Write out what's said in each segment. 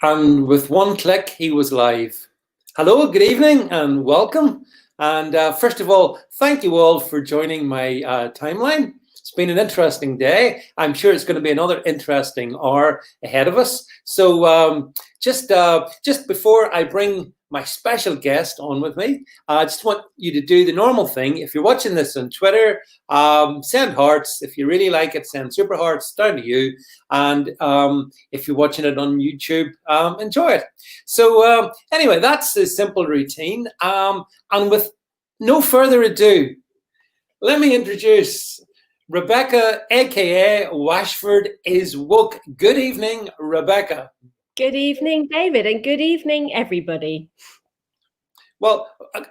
And with one click, he was live. Hello, good evening, and welcome. And first of all, thank you all for joining my timeline. It's been an interesting day. I'm sure it's going to be another interesting hour ahead of us. So just before I bring my special guest on with me, I just want you to do the normal thing. If you're watching this on Twitter, send hearts. If you really like it, send super hearts. Down to you. And if you're watching it on YouTube, enjoy it. So anyway, that's the simple routine. And with no further ado, let me introduce Rebecca, aka Washford is woke. Good evening, Rebecca. Good evening, David, and good evening, everybody. Well,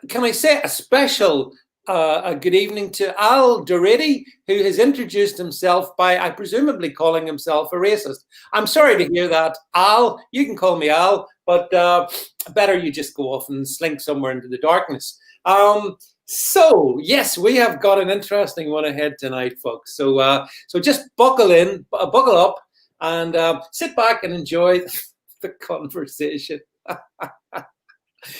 can I say a special good evening to Al Dorady, who has introduced himself by, I presumably, calling himself a racist. I'm sorry to hear that, Al. You can call me Al, but better you just go off and slink somewhere into the darkness. So yes, we have got an interesting one ahead tonight, folks. So just buckle in, buckle up, and sit back and enjoy the conversation.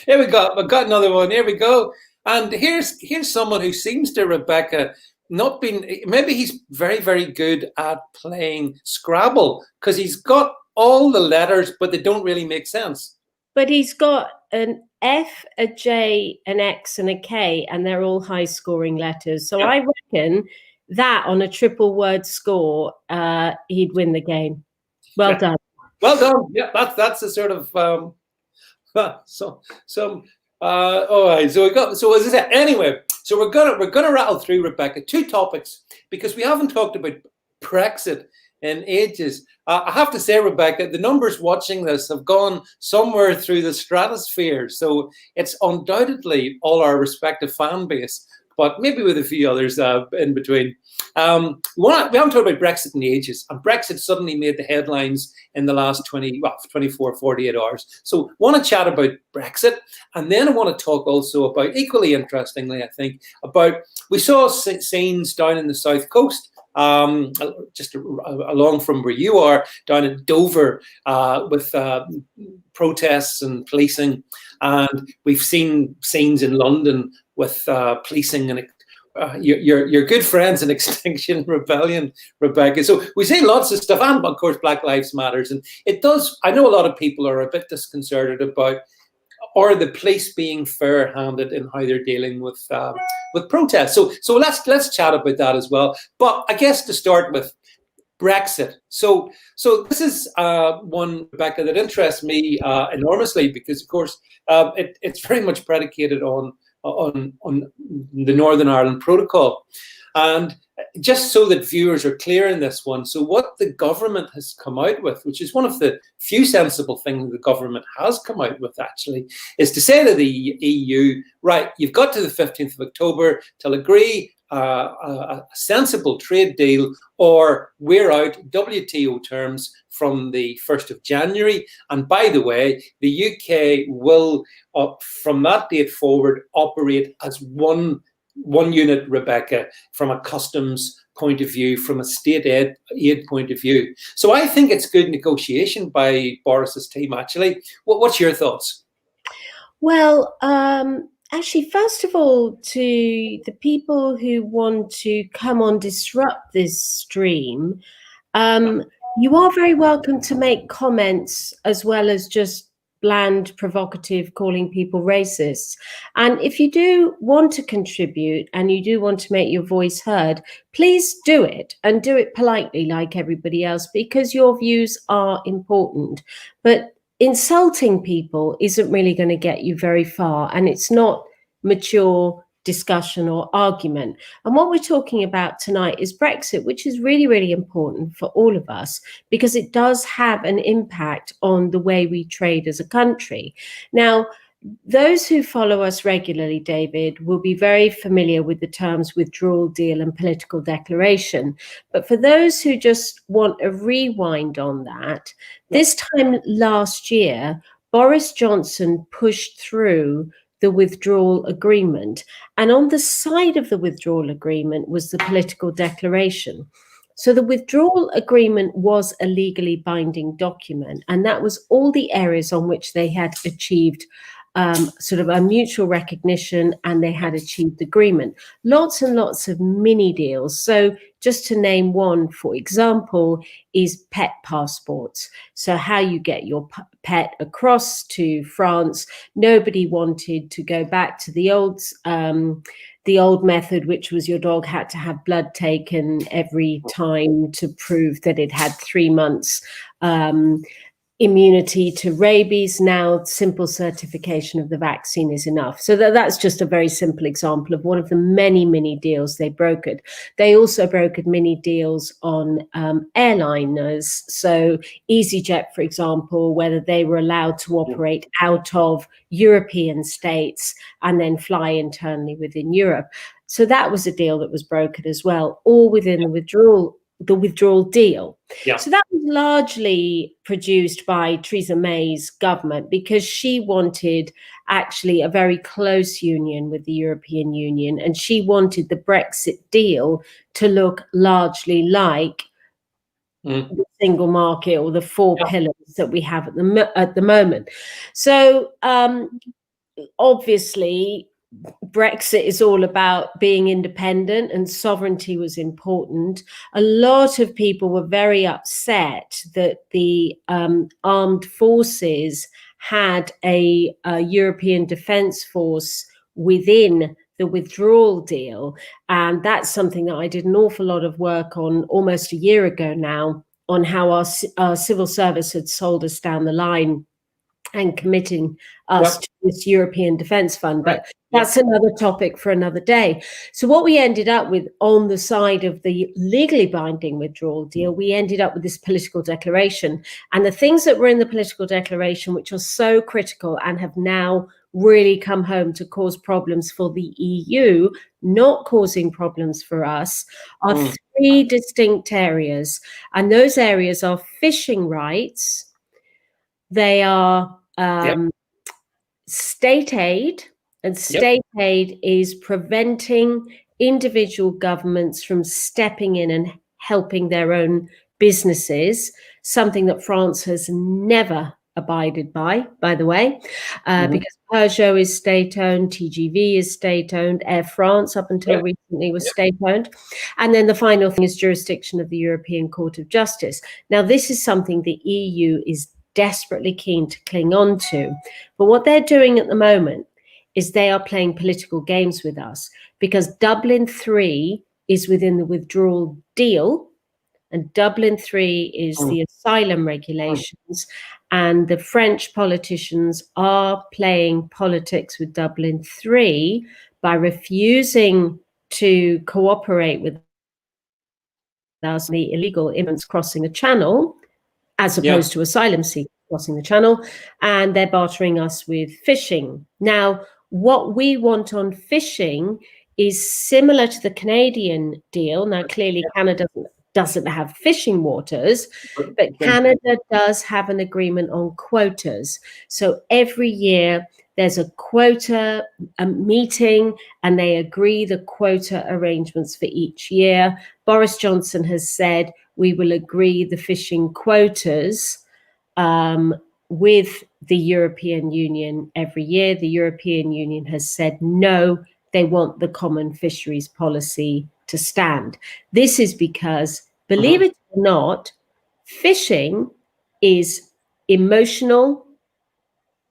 Here we go. I've got another one. Here we go. And here's someone who seems to, Rebecca, not been. Maybe he's very, very good at playing Scrabble because he's got all the letters, but they don't really make sense. But he's got an F, a J, an X, and a K, and they're all high-scoring letters. So yeah. I reckon that on a triple word score, he'd win the game. Well done. Well done. Yeah, that's a sort of. So all right. So as I said, anyway. So we're gonna rattle through, Rebecca, two topics because we haven't talked about Brexit in ages. I have to say, Rebecca, the numbers watching this have gone somewhere through the stratosphere. So it's undoubtedly all our respective fan base, but maybe with a few others in between. We haven't talked about Brexit in ages, and Brexit suddenly made the headlines in the last 24, 48 hours. So I want to chat about Brexit, and then I want to talk also about, equally interestingly, I think, about, we saw scenes down in the south coast, just along from where you are, down in Dover, with protests and policing, and we've seen scenes in London with policing and your good friends in Extinction Rebellion, Rebecca. So we see lots of stuff, and of course Black Lives Matters, and it does. I know a lot of people are a bit disconcerted about, are the police being fair-handed in how they're dealing with protests. So let's chat about that as well. But I guess to start with, Brexit. So this is one, Rebecca, that interests me enormously because, of course, it's very much predicated on the Northern Ireland Protocol. And just so that viewers are clear in this one, so what the government has come out with, which is one of the few sensible things the government has come out with actually, is to say to the EU, right, you've got to the 15th of October to agree a sensible trade deal, or we're out, WTO terms, from the 1st of January. And by the way, the UK will, from that date forward, operate as one unit, Rebecca, from a customs point of view, from a state aid point of view. So I think it's good negotiation by Boris's team, actually. What's your thoughts? Well, actually, first of all, to the people who want to come on disrupt this stream, you are very welcome to make comments as well as just bland, provocative, calling people racists. And if you do want to contribute and you do want to make your voice heard, please do it, and do it politely like everybody else, because your views are important. But insulting people isn't really going to get you very far, and it's not mature discussion or argument. And what we're talking about tonight is Brexit, which is really, really important for all of us because it does have an impact on the way we trade as a country. Now, those who follow us regularly, David, will be very familiar with the terms withdrawal deal and political declaration. But for those who just want a rewind on that, this time last year, Boris Johnson pushed through the withdrawal agreement. And on the side of the withdrawal agreement was the political declaration. So the withdrawal agreement was a legally binding document, and that was all the areas on which they had achieved sort of a mutual recognition, and they had achieved agreement. Lots and lots of mini deals. So just to name one, for example, is pet passports. So how you get your pet across to France. Nobody wanted to go back to the old method, which was your dog had to have blood taken every time to prove that it had 3 months immunity to rabies. Now simple certification of the vaccine is enough. So that's just a very simple example of one of the many mini deals they brokered. They also brokered mini deals on airliners. So EasyJet, for example, whether they were allowed to operate out of European states and then fly internally within Europe. So that was a deal that was brokered as well, all within the withdrawal deal. Yeah. So that was largely produced by Theresa May's government, because she wanted actually a very close union with the European Union, and she wanted the Brexit deal to look largely like the single market or the four pillars that we have at the moment. So obviously Brexit is all about being independent, and sovereignty was important. A lot of people were very upset that the armed forces had a European defence force within the withdrawal deal. And that's something that I did an awful lot of work on almost a year ago now, on how our civil service had sold us down the line and committing us to this European Defence Fund. But that's another topic for another day. So what we ended up with on the side of the legally binding withdrawal deal, we ended up with this political declaration. And the things that were in the political declaration, which are so critical and have now really come home to cause problems for the EU, not causing problems for us, are three distinct areas. And those areas are fishing rights, they are state aid, and state aid is preventing individual governments from stepping in and helping their own businesses, something that France has never abided by the way, because Peugeot is state-owned, TGV is state-owned, Air France up until recently was state-owned. And then the final thing is jurisdiction of the European Court of Justice. Now, this is something the EU is desperately keen to cling on to. But what they're doing at the moment is they are playing political games with us, because Dublin 3 is within the withdrawal deal, and Dublin 3 is the asylum regulations, and the French politicians are playing politics with Dublin 3 by refusing to cooperate with us, the illegal immigrants crossing the channel, as opposed to asylum seekers crossing the channel, and they're bartering us with fishing. Now, what we want on fishing is similar to the Canadian deal. Now, clearly, Canada doesn't have fishing waters, but Canada does have an agreement on quotas. So every year there's a quota meeting, and they agree the quota arrangements for each year. Boris Johnson has said we will agree the fishing quotas with the European Union every year. The European Union has said no, they want the common fisheries policy to stand. This is because, believe it or not, fishing is emotional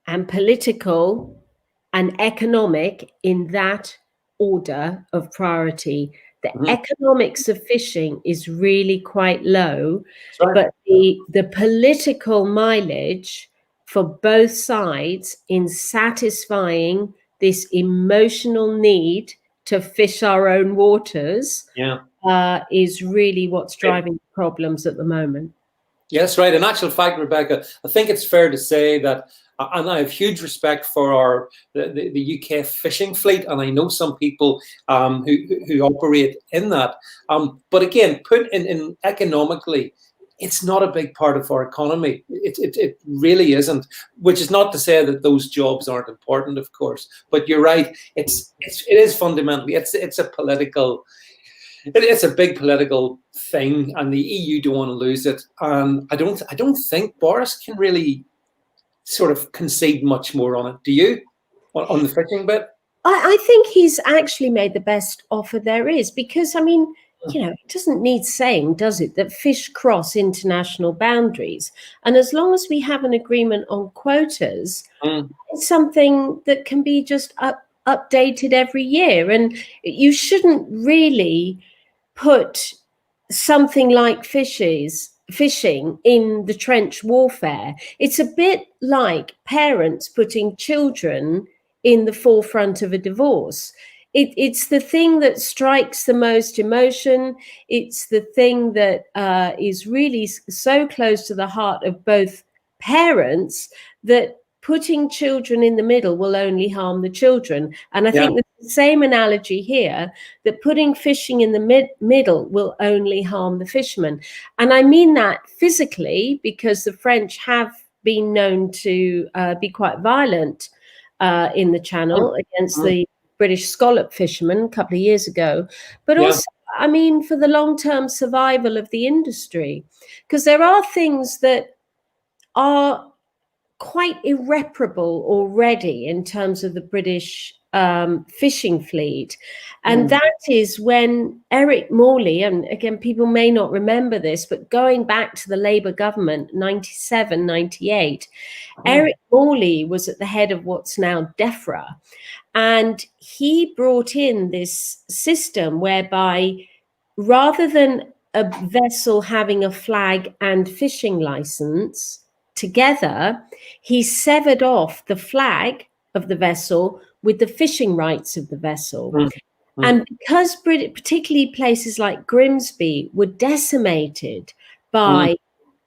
and political and economic in that order of priority. The economics of fishing is really quite low, but the political mileage for both sides in satisfying this emotional need to fish our own waters is really what's driving problems at the moment. Yes, right. In actual fact, Rebecca, I think it's fair to say that, and I have huge respect for the UK fishing fleet, and I know some people who operate in that. But again, put in economically, it's not a big part of our economy. It really isn't. Which is not to say that those jobs aren't important, of course. But you're right. It is fundamentally it's a political it's a big political thing, and the EU don't want to lose it. And I don't think Boris can really sort of concede much more on it. Do you, on the fishing bit? I think he's actually made the best offer there is, because, I mean, it doesn't need saying, does it, that fish cross international boundaries. And as long as we have an agreement on quotas, it's something that can be just updated every year. And you shouldn't really put something like fishing in the trench warfare. It's a bit like parents putting children in the forefront of a divorce. It's the thing that strikes the most emotion. It's the thing that is really so close to the heart of both parents, that putting children in the middle will only harm the children. And I think the same analogy here, that putting fishing in the middle will only harm the fishermen. And I mean that physically, because the French have been known to be quite violent in the Channel against the British scallop fishermen a couple of years ago, but also, I mean, for the long-term survival of the industry, because there are things that are quite irreparable already in terms of the British fishing fleet. And that is when Eric Morley, and again, people may not remember this, but going back to the Labour government, 97, 98, Eric Morley was at the head of what's now DEFRA. And he brought in this system whereby, rather than a vessel having a flag and fishing license together, he severed off the flag of the vessel with the fishing rights of the vessel. And because particularly places like Grimsby were decimated by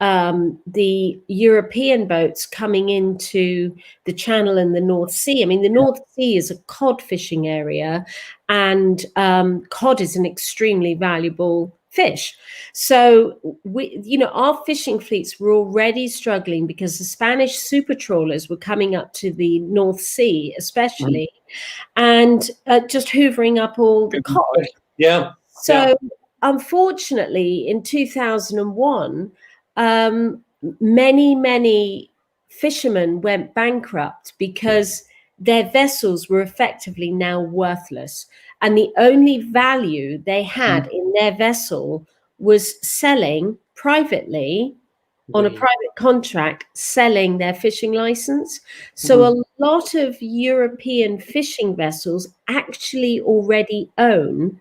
the European boats coming into the Channel and the North Sea. I mean, the North Sea is a cod fishing area, and cod is an extremely valuable fish. So our fishing fleets were already struggling because the Spanish super trawlers were coming up to the North Sea, especially, and just hoovering up all the cod. So unfortunately, in 2001, many fishermen went bankrupt because their vessels were effectively now worthless. And the only value they had in their vessel was selling privately, on a private contract, selling their fishing license. So a lot of European fishing vessels actually already own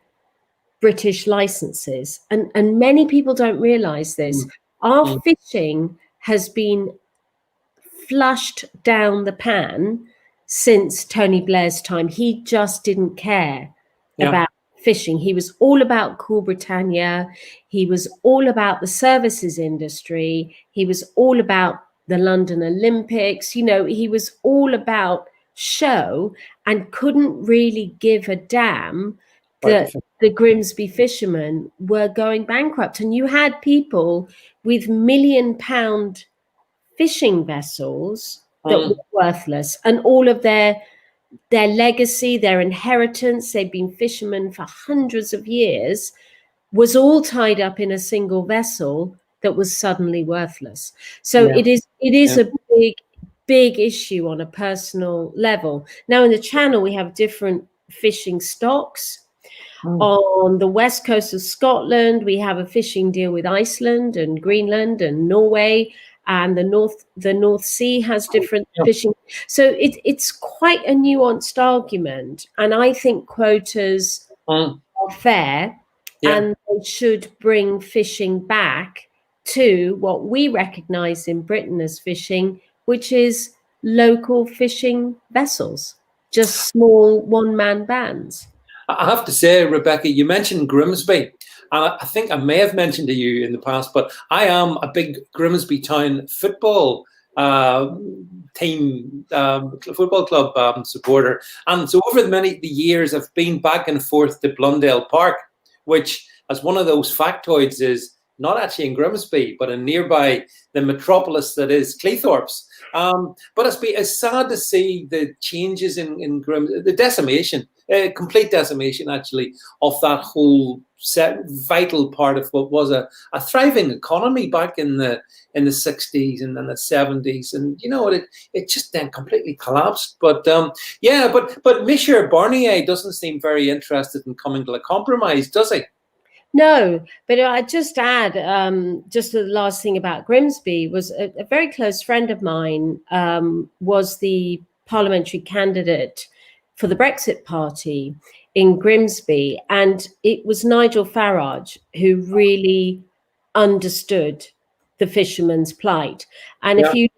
British licenses. And many people don't realize this. Our fishing has been flushed down the pan since Tony Blair's time. He just didn't care about fishing. He was all about Cool Britannia. He was all about the services industry. He was all about the London Olympics. He was all about show, and couldn't really give a damn that the Grimsby fishermen were going bankrupt. And you had people with £1 million fishing vessels that were worthless, and all of their legacy, their inheritance, they've been fishermen for hundreds of years, was all tied up in a single vessel that was suddenly worthless. So it is a big issue on a personal level. Now, in the Channel, we have different fishing stocks. On the west coast of Scotland, we have a fishing deal with Iceland and Greenland and Norway, and the North Sea has different fishing. So it's quite a nuanced argument, and I think quotas are fair, and they should bring fishing back to what we recognise in Britain as fishing, which is local fishing vessels, just small one-man bands. I have to say, Rebecca, you mentioned Grimsby, and I think I may have mentioned to you in the past, but I am a big Grimsby Town football team, football club supporter. And so over the years, I've been back and forth to Blundell Park, which, as one of those factoids, is not actually in Grimsby, but in nearby the metropolis that is Cleethorpes. But it's sad to see the changes in Grimsby, the decimation complete decimation actually of that whole vital part of what was a thriving economy back in the 60s and then the 70s, and it just then completely collapsed. But but Michel Barnier doesn't seem very interested in coming to a compromise, does he? No, but I'd just add, just the last thing about Grimsby was a very close friend of mine was the parliamentary candidate for the Brexit Party in Grimsby, and it was Nigel Farage who really understood the fishermen's plight. And if you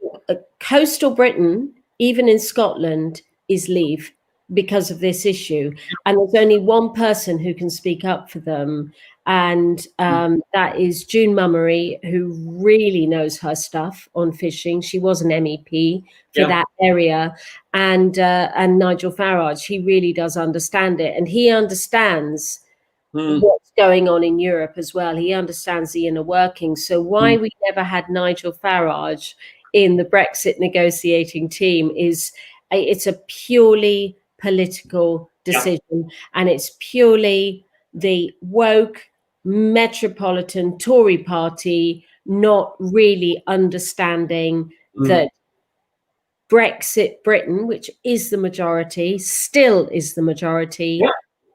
coastal Britain, even in Scotland, is leave because of this issue, and there's only one person who can speak up for them, and that is June Mummery, who really knows her stuff on fishing. She was an MEP for that area, and Nigel Farage, he really does understand it, and he understands what's going on in Europe as well. He understands the inner workings. So why we never had Nigel Farage in the Brexit negotiating team is it's a purely political decision, and it's purely the woke metropolitan Tory party not really understanding that Brexit Britain, which is the majority, still is the majority,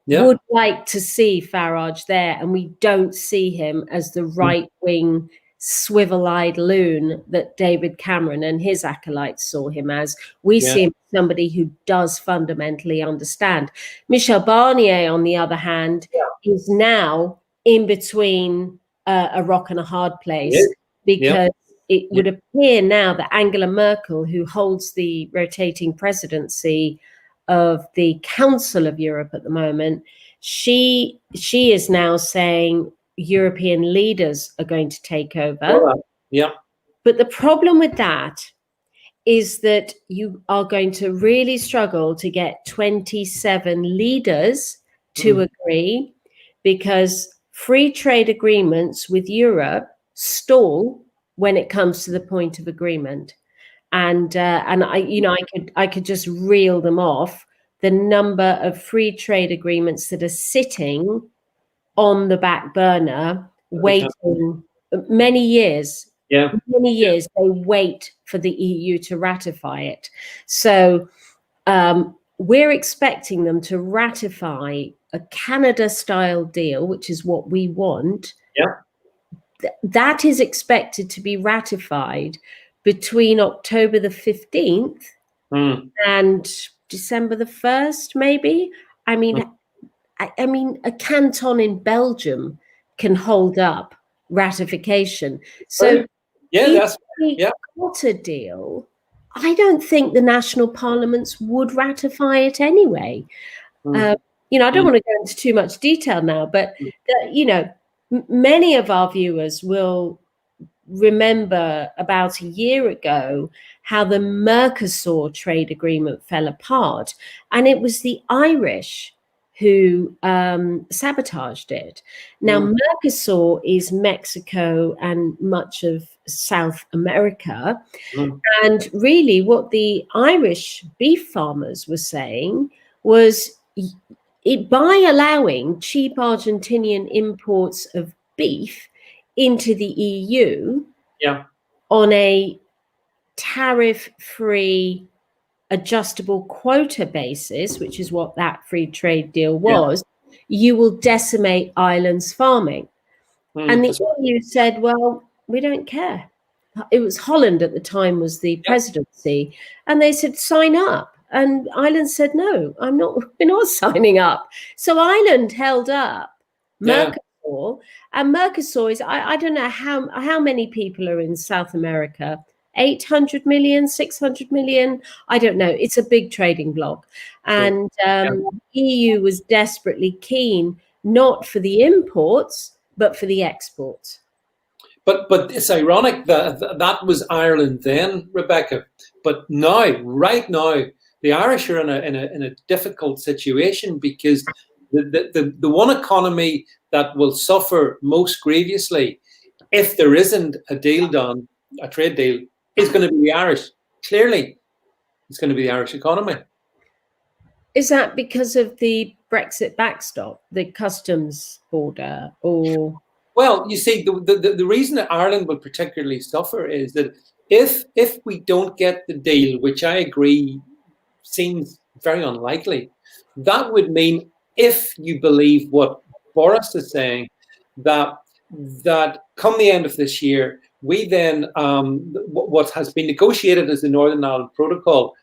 would like to see Farage there, and we don't see him as the right-wing swivel-eyed loon that David Cameron and his acolytes saw him as. We see him as somebody who does fundamentally understand. Michel Barnier, on the other hand, is now in between a rock and a hard place, because it would appear now that Angela Merkel, who holds the rotating presidency of the Council of Europe at the moment, she is now saying European leaders are going to take over. But the problem with that is that you are going to really struggle to get 27 leaders to agree, because free trade agreements with Europe stall when it comes to the point of agreement. And I could just reel them off, the number of free trade agreements that are sitting on the back burner, waiting many years. Many years they wait for the EU to ratify it. So we're expecting them to ratify a Canada-style deal, which is what we want. That is expected to be ratified between October the 15th and December the 1st, maybe. I mean, a canton in Belgium can hold up ratification. So if we got a deal, I don't think the national parliaments would ratify it anyway. I don't want to go into too much detail now, but many of our viewers will remember about a year ago how the Mercosur trade agreement fell apart, and it was the Irish who sabotaged it. Now, Mercosur is Mexico and much of South America. And really what the Irish beef farmers were saying was, by allowing cheap Argentinian imports of beef into the EU on a tariff-free adjustable quota basis, which is what that free trade deal was, you will decimate Ireland's farming. And the EU said, well, we don't care. It was Holland at the time was the presidency, and they said, sign up. And Ireland said, no, we're not signing up. So Ireland held up Mercosur, and Mercosur is, I don't know how many people are in South America, 800 million, 600 million, I don't know. It's a big trading bloc. And the EU was desperately keen, not for the imports, but for the exports. But it's ironic that was Ireland then, Rebecca. But now, right now, the Irish are in a difficult situation, because the one economy that will suffer most grievously if there isn't a deal done, a trade deal, is going to be the Irish. Clearly, it's going to be the Irish economy. Is that because of the Brexit backstop, the customs border, or? Well, you see, the reason that Ireland will particularly suffer is that if we don't get the deal, which I agree seems very unlikely, that would mean, if you believe what Boris is saying, that come the end of this year, we then what has been negotiated as the Northern Ireland Protocol,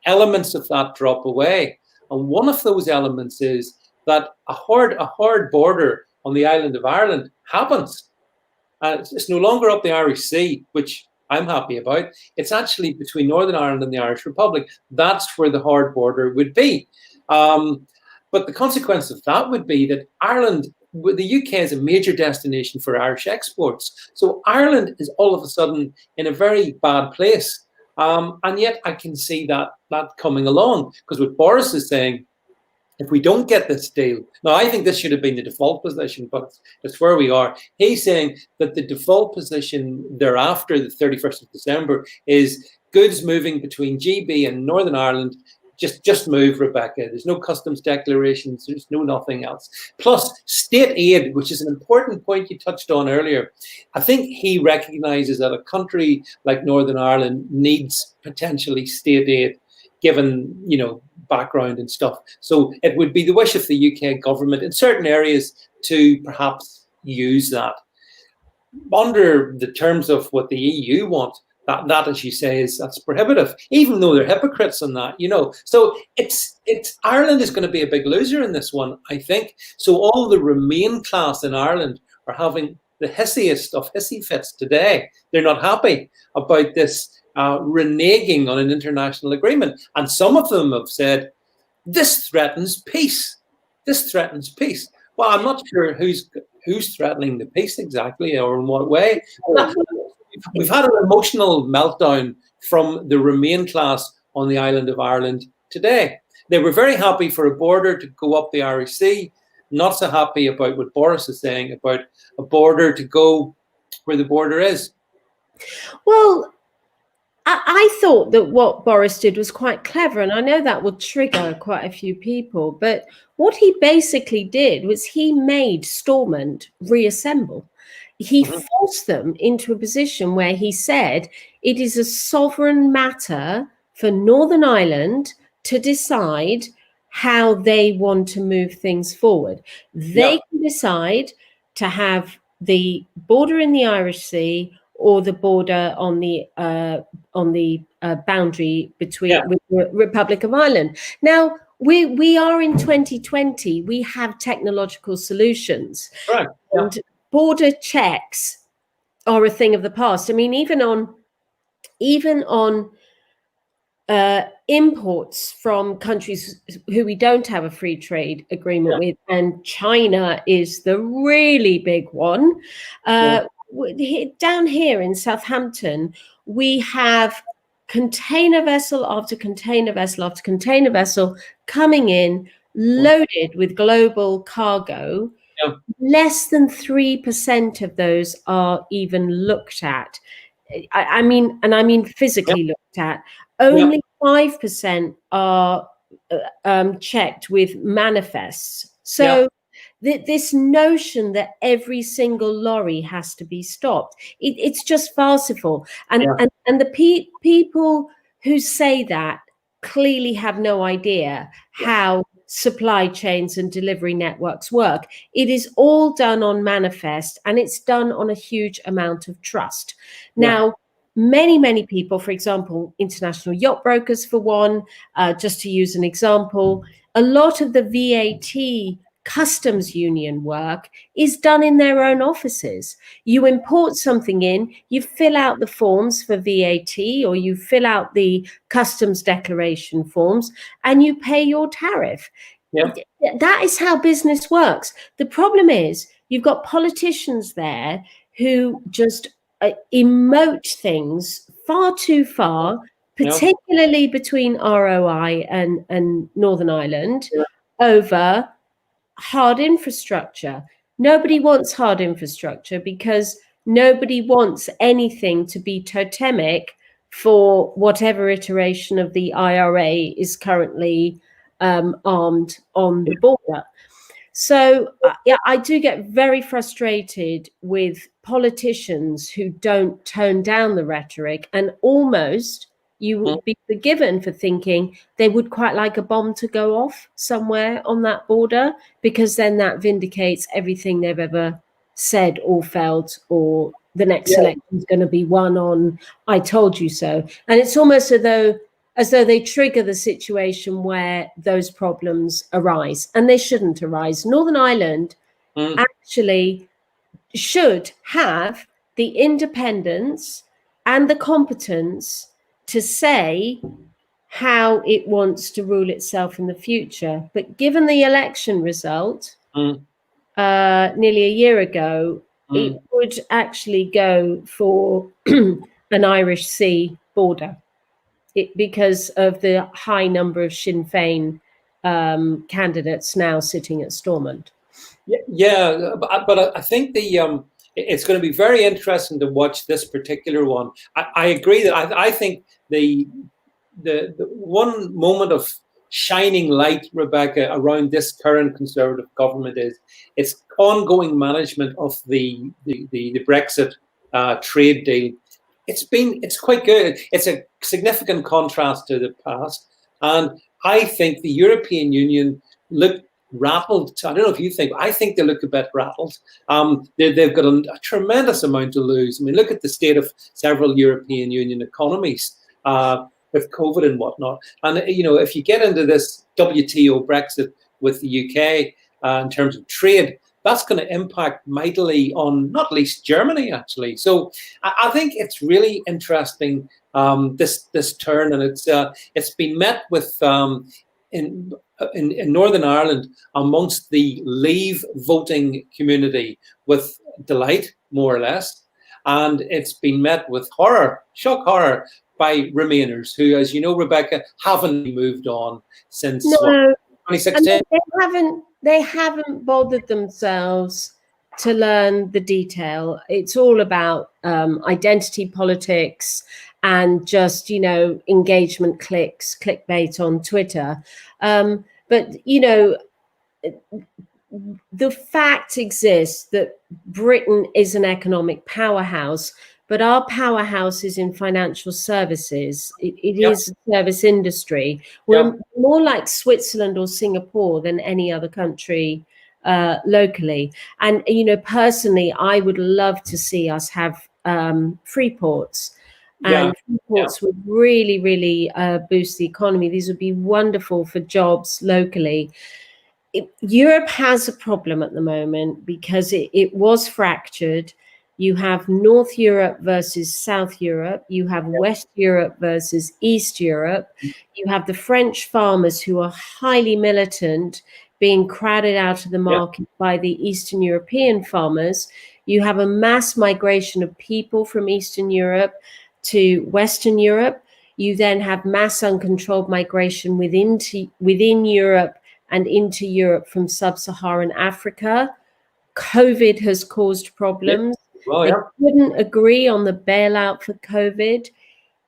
elements of that drop away, and one of those elements is that a hard border on the island of Ireland happens. It's no longer up the Irish Sea, which I'm happy about. It's actually between Northern Ireland and the Irish Republic. That's where the hard border would be. But the consequence of that would be that Ireland, the UK is a major destination for Irish exports. So Ireland is all of a sudden in a very bad place. And yet I can see that coming along, because what Boris is saying, if we don't get this deal, now I think this should have been the default position, but it's where we are. He's saying that the default position thereafter, the 31st of December, is goods moving between GB and Northern Ireland. Just move, Rebecca. There's no customs declarations. There's no nothing else. Plus, state aid, which is an important point you touched on earlier. I think he recognises that a country like Northern Ireland needs potentially state aid, given, background and stuff. So it would be the wish of the UK government in certain areas to perhaps use that. Under the terms of what the EU want, that, as you say, that's prohibitive, even though they're hypocrites on that, So it's Ireland is going to be a big loser in this one, I think. So all the Remain class in Ireland are having the hissiest of hissy fits today. They're not happy about this reneging on an international agreement. And some of them have said, this threatens peace. This threatens peace. Well, I'm not sure who's threatening the peace exactly, or in what way. We've had an emotional meltdown from the Remain class on the island of Ireland today. They were very happy for a border to go up the Irish Sea, not so happy about what Boris is saying about a border to go where the border is. Well, I thought that what Boris did was quite clever, and I know that will trigger quite a few people, but what he basically did was he made Stormont reassemble. He forced them into a position where he said it is a sovereign matter for Northern Ireland to decide how they want to move things forward. They can decide to have the border in the Irish Sea or the border on the boundary between with the Republic of Ireland. Now, we are in 2020. We have technological solutions. Right. And border checks are a thing of the past. I mean, even on imports from countries who we don't have a free trade agreement with, and China is the really big one. Down here in Southampton, we have container vessel after container vessel after container vessel coming in, loaded with global cargo. Less than 3% of those are even looked at. I mean physically looked at. Only 5% are checked with manifests. So this notion that every single lorry has to be stopped, it's just farcical. And the people who say that clearly have no idea how supply chains and delivery networks work. It is all done on manifest, and it's done on a huge amount of trust. Now, many people, for example, international yacht brokers, for one, just to use an example, a lot of the VAT customs union work is done in their own offices. You import something in, you fill out the forms for VAT, or you fill out the customs declaration forms, and you pay your tariff. That is how business works. The problem is you've got politicians there who just emote things far too far, particularly between ROI and Northern Ireland, over hard infrastructure. Nobody wants hard infrastructure because nobody wants anything to be totemic for whatever iteration of the IRA is currently armed on the border. So yeah, I do get very frustrated with politicians who don't tone down the rhetoric, and almost you would be forgiven for thinking they would quite like a bomb to go off somewhere on that border, because then that vindicates everything they've ever said or felt, or the next election is going to be won on "I told you so." And it's almost as though they trigger the situation where those problems arise, and they shouldn't arise. Northern Ireland actually should have the independence and the competence to say how it wants to rule itself in the future. But given the election result nearly a year ago, it would actually go for an Irish Sea border. Because of the high number of Sinn Féin candidates now sitting at Stormont. Yeah, but I think it's going to be very interesting to watch this particular one. I agree that I think the one moment of shining light, Rebecca, around this current Conservative government is its ongoing management of the Brexit trade deal. It's quite good. It's a significant contrast to the past, and I think the European Union look rattled. I don't know if you think. I think they look a bit rattled. They've got a tremendous amount to lose. I mean, look at the state of several European Union economies with COVID and whatnot. And if you get into this WTO Brexit with the UK in terms of trade, that's going to impact mightily on not least Germany, actually. So I think it's really interesting, this turn, and it's been met with in Northern Ireland amongst the Leave voting community with delight, more or less, and it's been met with shock horror by Remainers, who, as you know, Rebecca, haven't moved on since 2016. They haven't bothered themselves to learn the detail. It's all about identity politics and just, engagement clicks, clickbait on Twitter. But, the fact exists that Britain is an economic powerhouse, but our powerhouse is in financial services. It is a service industry. We're more like Switzerland or Singapore than any other country locally. And, personally, I would love to see us have free ports. And free ports would really, really boost the economy. These would be wonderful for jobs locally. Europe has a problem at the moment because it was fractured. You have North Europe versus South Europe. You have West Europe versus East Europe. You have the French farmers who are highly militant being crowded out of the market by the Eastern European farmers. You have a mass migration of people from Eastern Europe to Western Europe. You then have mass uncontrolled migration within Europe and into Europe from sub-Saharan Africa. COVID has caused problems. They couldn't agree on the bailout for COVID.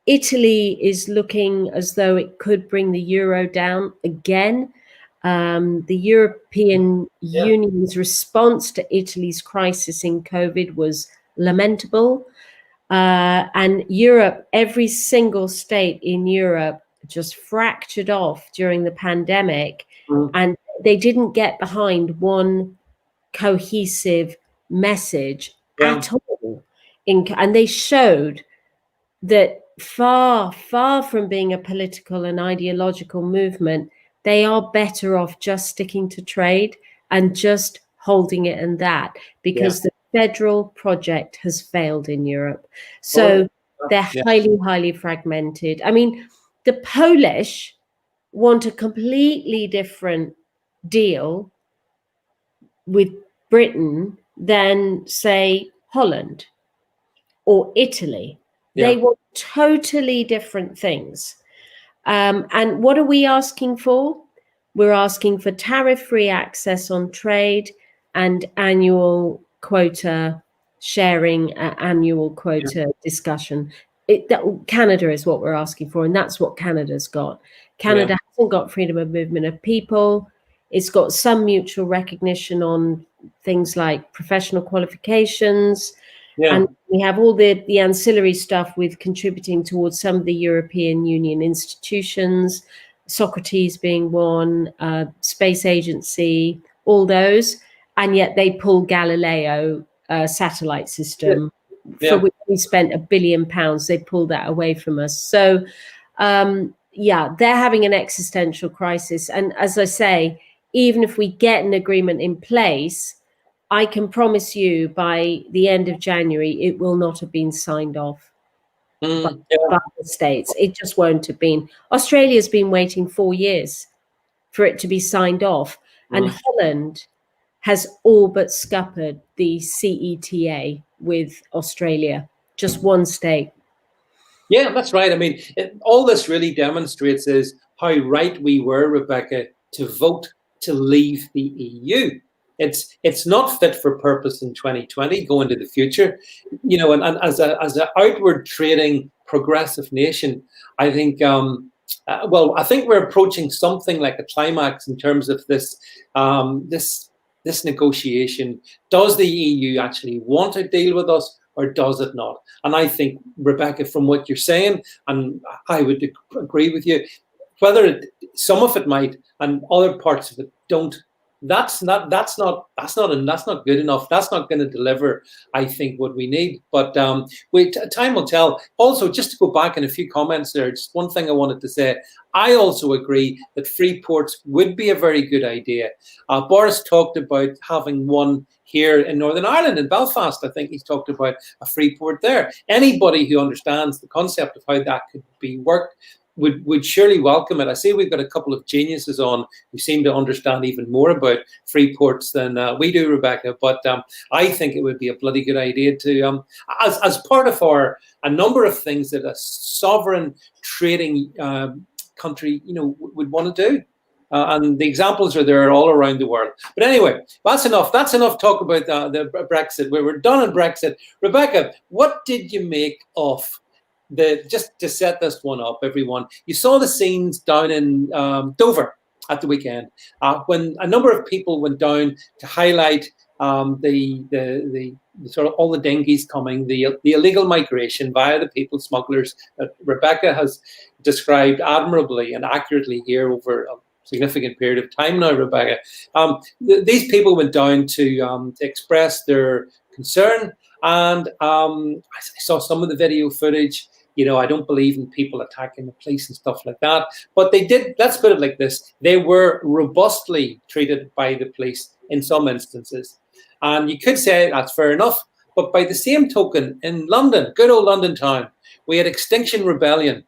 Italy is looking as though it could bring the euro down again. The European Union's response to Italy's crisis in COVID was lamentable. And Europe, every single state in Europe just fractured off during the pandemic, and they didn't get behind one cohesive message at all. And they showed that far from being a political and ideological movement, they are better off just sticking to trade and just holding it in that, because the federal project has failed in Europe. So they're highly fragmented. I mean, the Polish want a completely different deal with Britain than, say, Holland or Italy. They want totally different things. And what are we asking for? We're asking for tariff-free access on trade and annual quota sharing, annual quota discussion. Canada is what we're asking for, and that's what Canada's got. Canada hasn't got freedom of movement of people. It's got some mutual recognition on things like professional qualifications. And we have all the ancillary stuff with contributing towards some of the European Union institutions, Socrates being one, Space Agency, all those. And yet they pull Galileo satellite system, for which we spent £1 billion. They pulled that away from us. So, they're having an existential crisis. And as I say, even if we get an agreement in place, I can promise you by the end of January, it will not have been signed off by the States. It just won't have been. Australia's been waiting 4 years for it to be signed off. And Holland has all but scuppered the CETA with Australia, just one state. Yeah, that's right. I mean, all this really demonstrates is how right we were, Rebecca, to vote to leave the EU. It's not fit for purpose in 2020, go into the future, and as an outward trading progressive nation, I think, I think we're approaching something like a climax in terms of this negotiation. Does the EU actually want to deal with us, or does it not? And I think, Rebecca, from what you're saying, and I would agree with you, whether some of it might and other parts of it don't, that's not good enough. That's not going to deliver, I think, what we need. But time will tell. Also, just to go back in a few comments there, just one thing I wanted to say. I also agree that free ports would be a very good idea. Boris talked about having one here in Northern Ireland, in Belfast. I think he's talked about a free port there. Anybody who understands the concept of how that could be worked would surely welcome it. I see we've got a couple of geniuses on who seem to understand even more about free ports than we do, Rebecca. But I think it would be a bloody good idea to, as part of a number of things that a sovereign trading country, would want to do. And the examples are there all around the world. But anyway, that's enough. That's enough talk about the Brexit. We're done on Brexit. Rebecca, what did you make of just to set this one up, everyone? You saw the scenes down in Dover at the weekend when a number of people went down to highlight the sort of all the dinghies coming, the illegal migration via the people smugglers that Rebecca has described admirably and accurately here over a significant period of time now, Rebecca. These people went down to express their concern, and I saw some of the video footage. I don't believe in people attacking the police and stuff like that, but they did. Let's put it like this: they were robustly treated by the police in some instances, and you could say that's fair enough. But by the same token, in London, good old London town, we had Extinction Rebellion.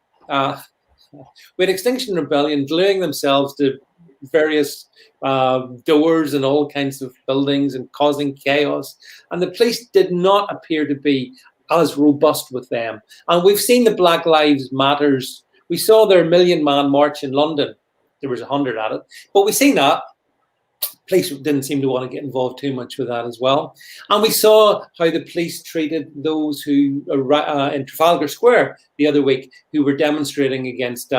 Gluing themselves to various doors and all kinds of buildings and causing chaos. And the police did not appear to be as robust with them. And we've seen the Black Lives Matters. We saw their 1 million man march in London. There was 100 at it. But we've seen that. Police didn't seem to want to get involved too much with that as well. And we saw how the police treated those who in Trafalgar Square the other week who were demonstrating against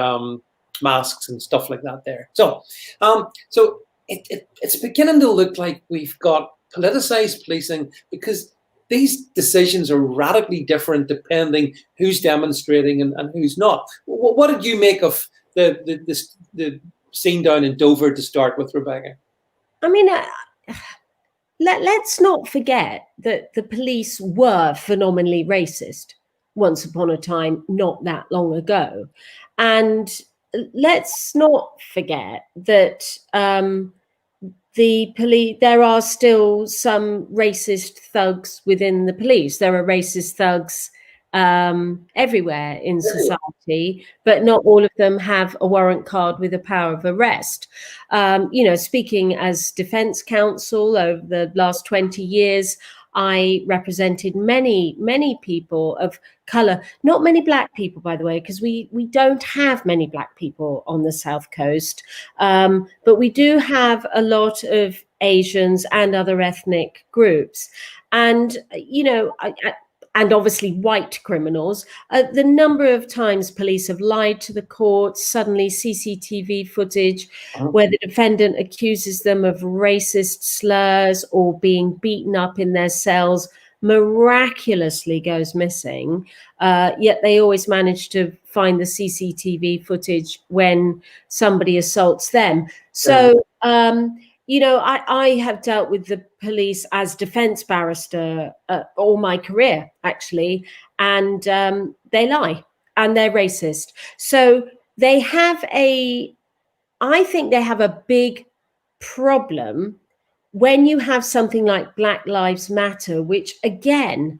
masks and stuff like that there. So it's beginning to look like we've got politicized policing, because these decisions are radically different depending who's demonstrating and who's not. What did you make of the scene down in Dover to start with, Rebecca? I mean, let's not forget that the police were phenomenally racist once upon a time, not that long ago. And let's not forget that the police, there are still some racist thugs within the police. There are racist thugs everywhere in society, but not all of them have a warrant card with a power of arrest. Speaking as defense counsel over the last 20 years, I represented many people of color, not many black people, by the way, because we don't have many black people on the South Coast, but we do have a lot of Asians and other ethnic groups. And, and obviously white criminals. The number of times police have lied to the courts, suddenly CCTV footage where the defendant accuses them of racist slurs or being beaten up in their cells miraculously goes missing, yet they always manage to find the CCTV footage when somebody assaults them. So, you know, I have dealt with the police as defense barrister all my career, actually, and they lie and they're racist. So they have I think they have a big problem when you have something like Black Lives Matter, which again,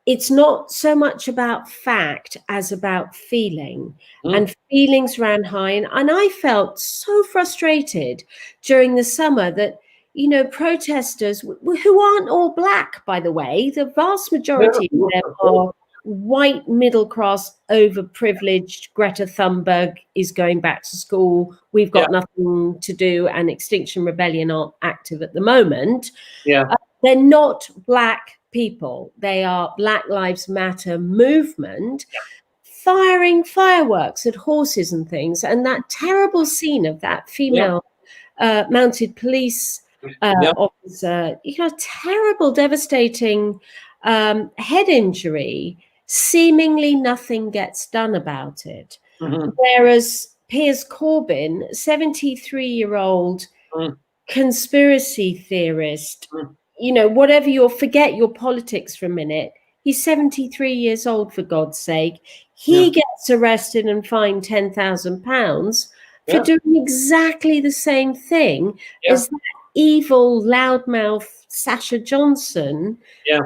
it's not so much about fact as about feeling. And feelings ran high. And I felt so frustrated during the summer that, you know, protesters who aren't all Black, by the way, the vast majority of them are white, middle class, overprivileged. Greta Thunberg is going back to school. We've got nothing to do, and Extinction Rebellion are active at the moment. They're not Black people. They are Black Lives Matter movement, firing fireworks at horses and things. And that terrible scene of that female mounted police officer, you know, terrible, devastating head injury. Seemingly nothing gets done about it. Whereas Piers Corbyn, 73-year-old conspiracy theorist, you know, whatever forget your politics for a minute. He's 73 years old, for God's sake. He gets arrested and fined £10,000 for doing exactly the same thing as that evil loudmouth Sasha Johnson,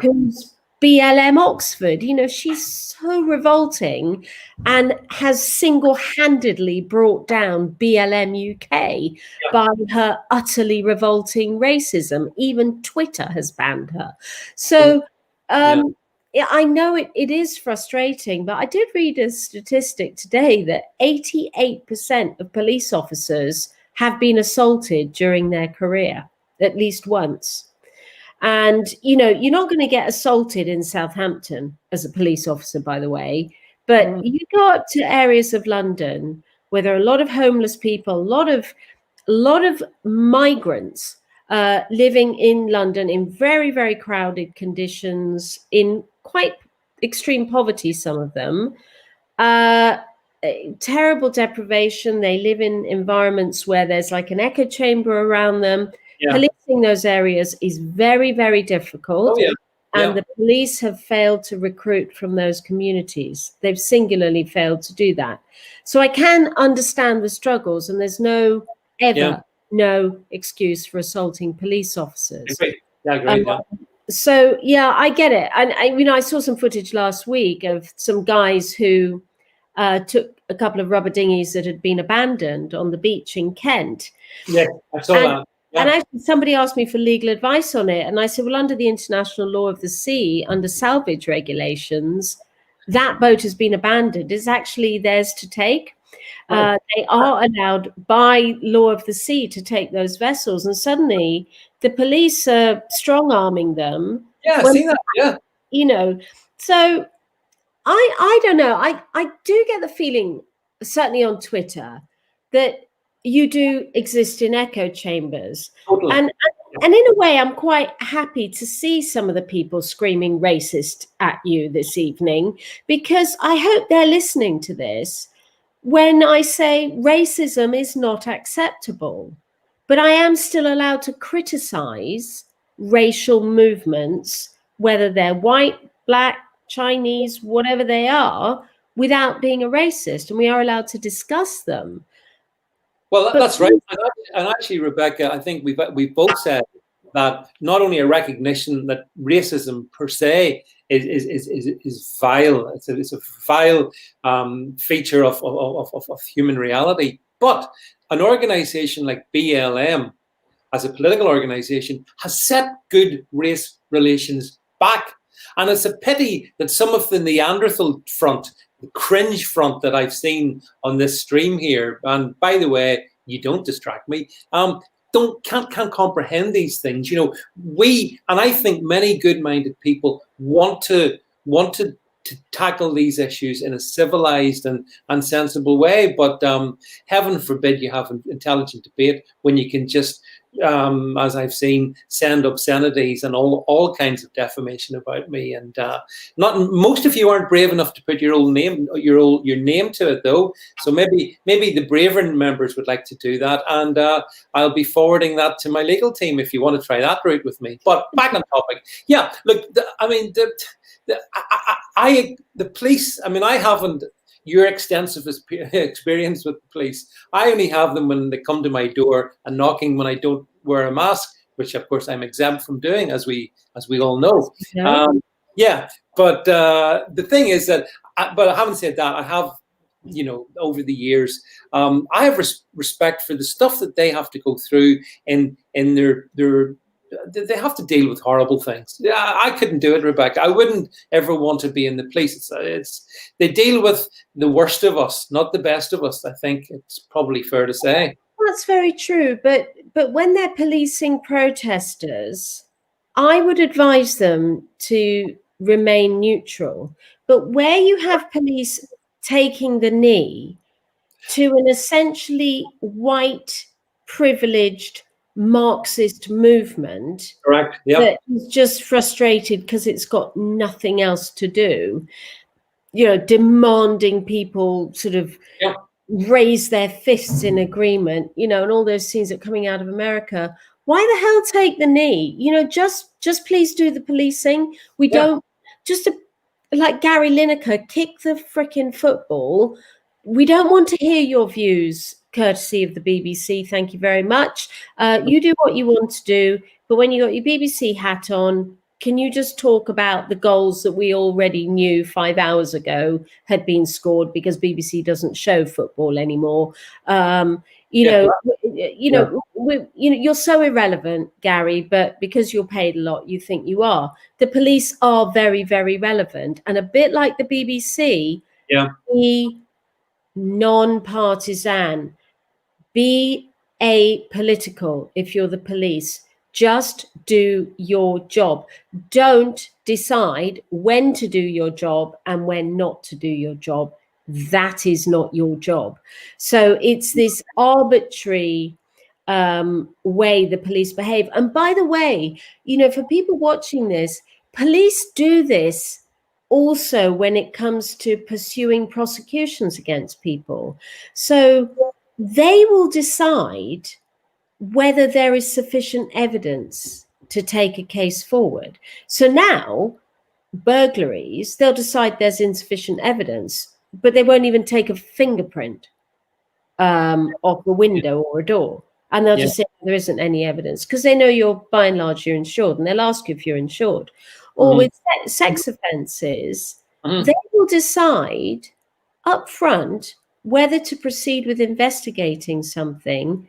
who's BLM Oxford. You know, she's so revolting and has single-handedly brought down BLM UK by her utterly revolting racism. Even Twitter has banned her. So I know it is frustrating, but I did read a statistic today that 88% of police officers have been assaulted during their career, at least once. And, you know, you're not going to get assaulted in Southampton as a police officer, by the way, but you go up to areas of London where there are a lot of homeless people, a lot of migrants living in London in very, very crowded conditions, in quite extreme poverty, some of them, terrible deprivation. They live in environments where there's like an echo chamber around them. Policing those areas is very, very difficult. And the police have failed to recruit from those communities. They've singularly failed to do that. So I can understand the struggles, and there's no excuse for assaulting police officers. So, I get it. And I saw some footage last week of some guys who took a couple of rubber dinghies that had been abandoned on the beach in Kent. I saw that. And actually, somebody asked me for legal advice on it. And I said, well, under the international law of the sea, under salvage regulations, that boat has been abandoned. It's actually theirs to take. They are allowed by law of the sea to take those vessels. And suddenly the police are strong-arming them. I've seen that, You know, so I don't know. I do get the feeling, certainly on Twitter, that you do exist in echo chambers. Totally. And in a way, I'm quite happy to see some of the people screaming racist at you this evening, because I hope they're listening to this when I say racism is not acceptable. But I am still allowed to criticize racial movements, whether they're white, Black, Chinese, whatever they are, without being a racist. And we are allowed to discuss them. Well, that's right. And actually, Rebecca, I think we've both said that not only a recognition that racism per se is vile, it's a vile feature of human reality, but an organization like BLM, as a political organization, has set good race relations back. And it's a pity that some of the Neanderthal front, the cringe front that I've seen on this stream here, and by the way, you don't distract me, can't comprehend these things. You know, and I think many good-minded people want to want to tackle these issues in a civilized and sensible way. But heaven forbid you have an intelligent debate when you can just, as I've seen, send obscenities and all kinds of defamation about me. And not most of you aren't brave enough to put your name to it, though. So maybe the braver members would like to do that, and I'll be forwarding that to my legal team if you want to try that route with me. But back on topic, yeah. Look, the police. I mean, I haven't your extensive experience with the police. I only have them when they come to my door and knocking when I don't wear a mask, which of course I'm exempt from doing, as we all know. Yeah, but the thing is that, but I haven't said that. I have, over the years, I have respect for the stuff that they have to go through in their. They have to deal with horrible things. Yeah, I couldn't do it, Rebecca. I wouldn't ever want to be in the police. They deal with the worst of us, not the best of us. I think it's probably fair to say. That's very true. But when they're policing protesters, I would advise them to remain neutral. But where you have police taking the knee to an essentially white, privileged Marxist movement, correct, yep, that is just frustrated because it's got nothing else to do, demanding people sort of raise their fists in agreement, and all those scenes that are coming out of America. Why the hell take the knee? Just please do the policing. We don't just like Gary Lineker, kick the frickin' football. We don't want to hear your views, courtesy of the BBC. Thank you very much. You do what you want to do, but when you got your BBC hat on, can you just talk about the goals that we already knew 5 hours ago had been scored because BBC doesn't show football anymore? You're so irrelevant, Gary, but because you're paid a lot, you think you are. The police are very, very relevant, and a bit like the BBC, be non-partisan, be apolitical. If you're the police, just do your job. Don't decide when to do your job and when not to do your job. That is not your job. So it's this arbitrary way the police behave. And by the way, for people watching this, police do this also when it comes to pursuing prosecutions against people. So they will decide whether there is sufficient evidence to take a case forward. So now, burglaries, they'll decide there's insufficient evidence, but they won't even take a fingerprint off a window or a door. And they'll just say there isn't any evidence because they know by and large, you're insured, and they'll ask you if you're insured. Or with sex offences, they will decide up front whether to proceed with investigating something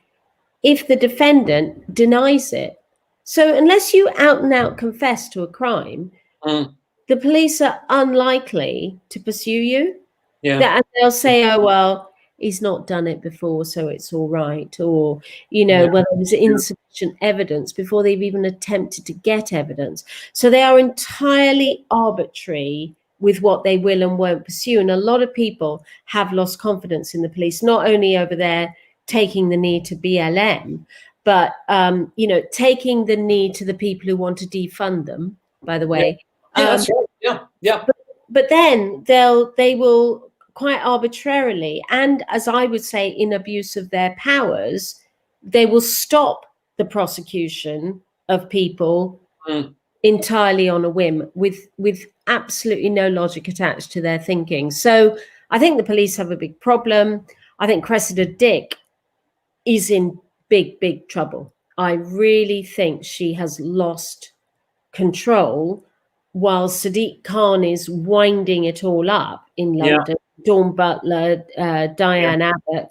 if the defendant denies it. So unless you out and out confess to a crime, the police are unlikely to pursue you. And they'll say, oh, well, he's not done it before, so it's all right. Or, well, there's insufficient evidence before they've even attempted to get evidence. So they are entirely arbitrary with what they will and won't pursue. And a lot of people have lost confidence in the police, not only over there taking the knee to BLM, but, taking the knee to the people who want to defund them, by the way. That's right. But then they will quite arbitrarily, and as I would say, in abuse of their powers, they will stop the prosecution of people entirely on a whim with absolutely no logic attached to their thinking. So I think the police have a big problem. I think Cressida Dick is in big, big trouble. I really think she has lost control while Sadiq Khan is winding it all up in London. Dawn Butler, Diane Abbott,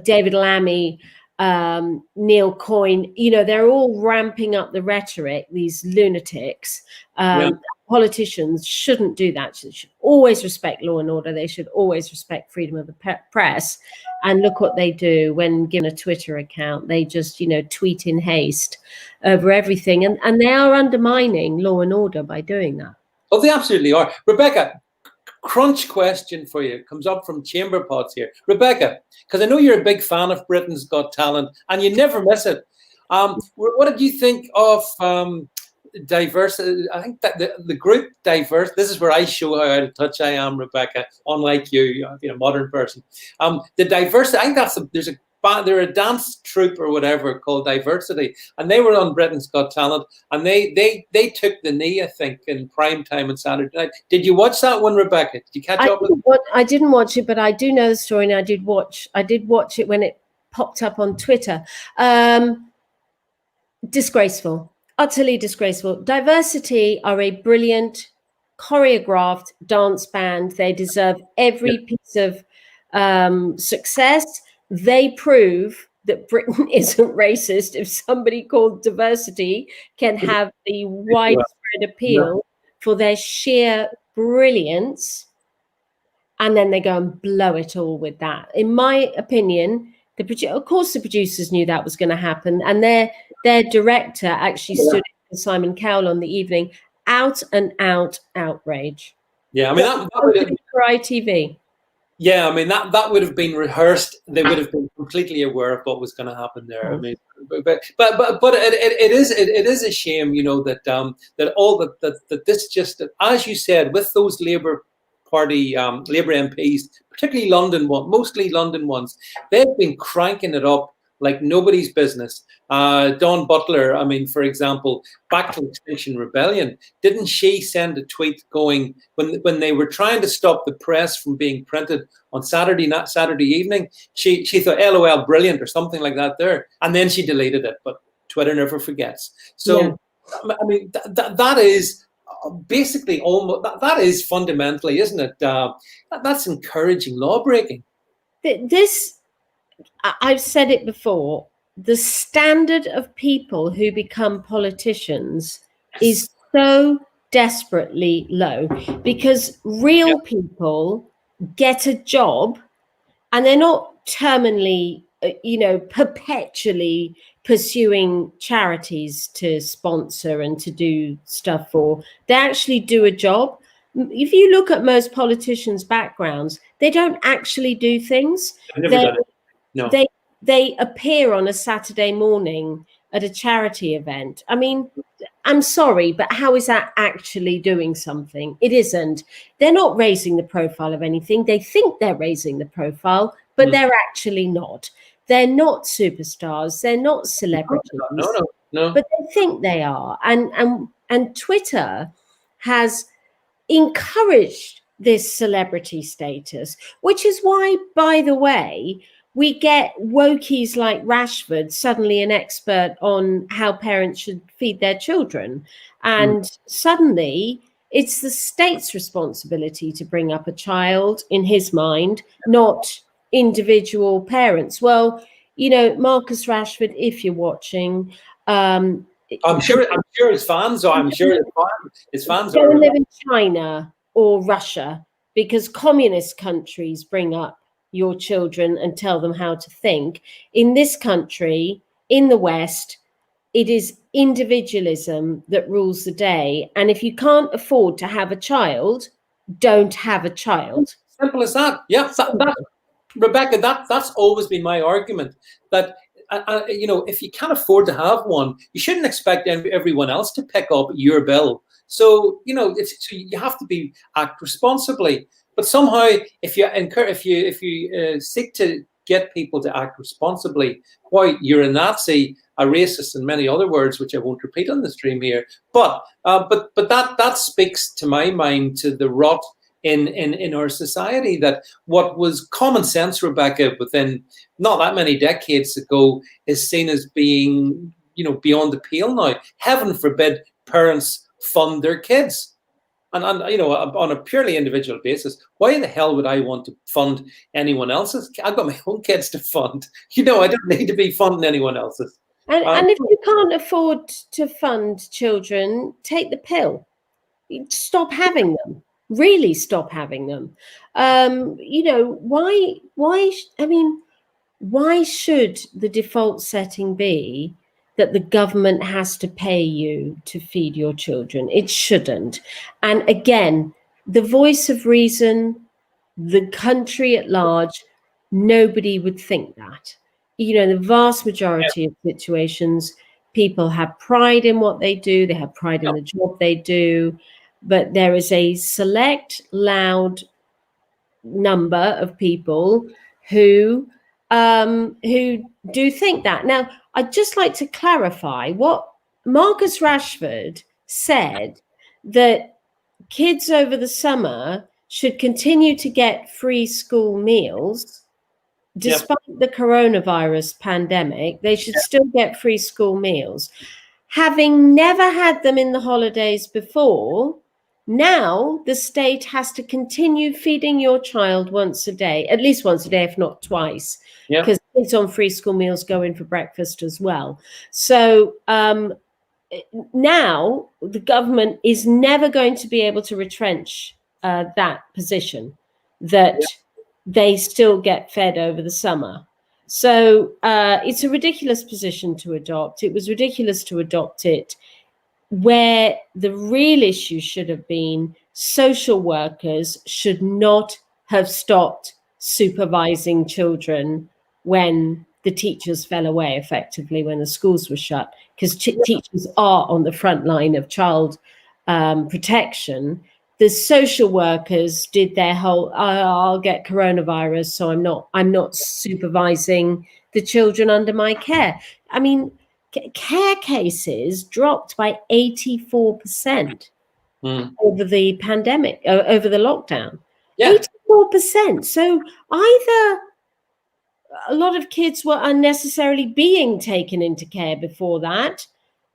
David Lammy, Neil Coyne, they're all ramping up the rhetoric, these lunatics. Politicians shouldn't do that. They should always respect law and order. They should always respect freedom of the press. And look what they do when given a Twitter account. They just, tweet in haste over everything. And they are undermining law and order by doing that. Oh, they absolutely are. Rebecca, crunch question for you. It comes up from Chamber Pots here. Rebecca, because I know you're a big fan of Britain's Got Talent and you never miss it. What did you think of diverse? I think that the group diverse. This is where I show how out of touch I am, Rebecca. Unlike you, being a modern person. The diversity. I think they're a dance troupe or whatever called Diversity, and they were on Britain's Got Talent, and they took the knee, I think, in prime time on Saturday night. Did you watch that one, Rebecca? Did you catch up with it? I didn't watch it, but I do know the story, and I did watch it when it popped up on Twitter. Disgraceful, utterly disgraceful. Diversity are a brilliant choreographed dance band. They deserve every piece of success. They prove that Britain isn't racist if somebody called Diversity can have the widespread appeal for their sheer brilliance, and then they go and blow it all with that. In my opinion, of course the producers knew that was going to happen, and their director actually stood in Simon Cowell on the evening, out and out outrage. Yeah, I mean that would have, for ITV. Yeah, I mean that would have been rehearsed. They would have been completely aware of what was going to happen there. I mean, but it is a shame, you know, that that this just, as you said, with those Labour Party Labour MPs, particularly mostly London ones, they've been cranking it up like nobody's business. Dawn Butler, I mean, for example, back to Extinction Rebellion, didn't she send a tweet going when they were trying to stop the press from being printed on Saturday evening? She thought, LOL, brilliant, or something like that there, and then she deleted it. But Twitter never forgets. So, I mean, that is basically almost that is fundamentally, isn't it? That's encouraging lawbreaking. I've said it before. The standard of people who become politicians is so desperately low, because real people get a job and they're not terminally, perpetually pursuing charities to sponsor and to do stuff for. They actually do a job. If you look at most politicians' backgrounds, they don't actually do things. I've never done it. No. They appear on a Saturday morning at a charity event. I mean, I'm sorry, but how is that actually doing something? It isn't. They're not raising the profile of anything. They think they're raising the profile, but they're actually not. They're not superstars. They're not celebrities. No. But they think they are. And Twitter has encouraged this celebrity status, which is why, by the way, we get wokies like Rashford suddenly an expert on how parents should feed their children. And suddenly it's the state's responsibility to bring up a child, in his mind, not individual parents. Well, Marcus Rashford, if you're watching, I'm sure his fans are. I'm sure his fans are. Live in China or Russia, because communist countries bring up your children and tell them how to think. In this country, in the West, it is individualism that rules the day. And if you can't afford to have a child, don't have a child. Simple as that. Yeah, Rebecca, that's always been my argument, that if you can't afford to have one, you shouldn't expect everyone else to pick up your bill. So you have to act responsibly. But somehow, if you seek to get people to act responsibly, why, you're a Nazi, a racist, and many other words which I won't repeat on the stream here. But that speaks to my mind to the rot in our society, that what was common sense, Rebecca, within not that many decades ago, is seen as being beyond the pale now. Heaven forbid parents fund their kids. And on a purely individual basis, why the hell would I want to fund anyone else's? I've got my own kids to fund. I don't need to be funding anyone else's. And if you can't afford to fund children, take the pill. Stop having them. Really stop having them. Why should the default setting be that the government has to pay you to feed your children. It shouldn't. And again, the voice of reason, the country at large, nobody would think that. You know, the vast majority of situations, people have pride in what they do, they have pride in the job they do, but there is a select, loud number of people who do think that. Now, I'd just like to clarify what Marcus Rashford said, that kids over the summer should continue to get free school meals despite the coronavirus pandemic. They should still get free school meals. Having never had them in the holidays before, now the state has to continue feeding your child once a day, at least once a day, if not twice, because kids on free school meals go in for breakfast as well. So now the government is never going to be able to retrench that position, that they still get fed over the summer. So it's a ridiculous position to adopt. It was ridiculous to adopt it where the real issue should have been social workers should not have stopped supervising children when the teachers fell away, effectively, when the schools were shut, because teachers are on the front line of child protection. The social workers did their whole, I'll get coronavirus, so I'm not supervising the children under my care. I mean, care cases dropped by 84% over the pandemic, over the lockdown. 84%. So either a lot of kids were unnecessarily being taken into care before that,